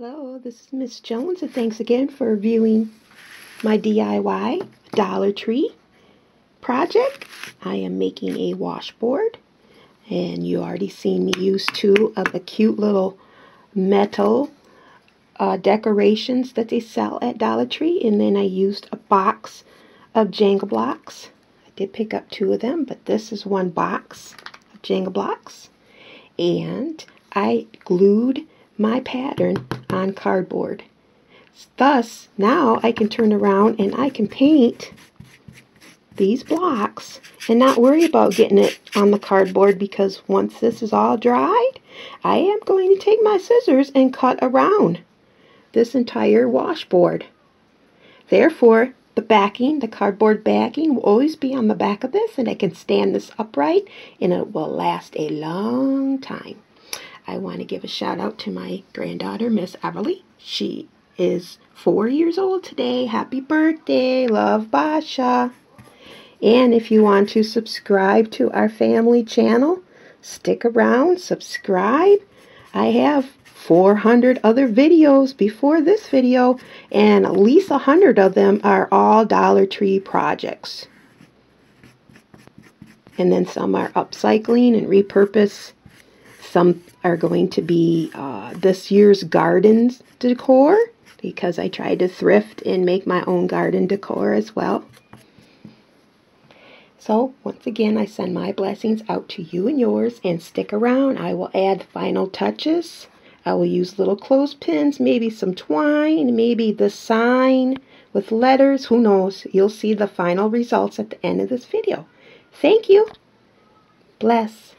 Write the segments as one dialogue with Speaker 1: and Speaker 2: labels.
Speaker 1: Hello, this is Miss Jones, and thanks again for viewing my DIY Dollartree project. I am making a washboard, and you already seen me use two of the cute little metal decorations that they sell at Dollar Tree, and then I used a box of Jenga blocks. I did pick up two of them, but this is one box of Jenga blocks, and I glued my pattern on cardboard. Thus, now I can turn around and I can paint these blocks and not worry about getting it on the cardboard, because once this is all dried, I am going to take my scissors and cut around this entire washboard. Therefore, the backing, the cardboard backing, will always be on the back of this, and I can stand this upright and it will last a long time. I want to give a shout out to my granddaughter, Miss Everly. She is 4 years old today. Happy birthday. Love, Basha. And if you want to subscribe to our family channel, stick around, subscribe. I have 400 other videos before this video, and at least 100 of them are all Dollar Tree projects. And then some are upcycling and repurpose. Some are going to be this year's garden decor, because I tried to thrift and make my own garden decor as well. So once again, I send my blessings out to you and yours, and stick around. I will add final touches. I will use little clothespins, maybe some twine, maybe the sign with letters. Who knows? You'll see the final results at the end of this video. Thank you. Bless.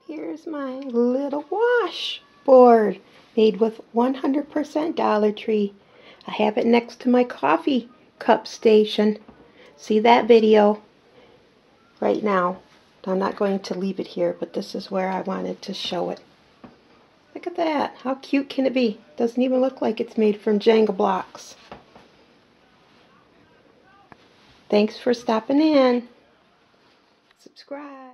Speaker 1: Here's my little washboard made with 100% Dollar Tree. I have it next to my coffee cup station. See that video right now. I'm not going to leave it here, but this is where I wanted to show it. Look at that. How cute can it be? Doesn't even look like it's made from Jenga blocks. Thanks for stopping in. Subscribe.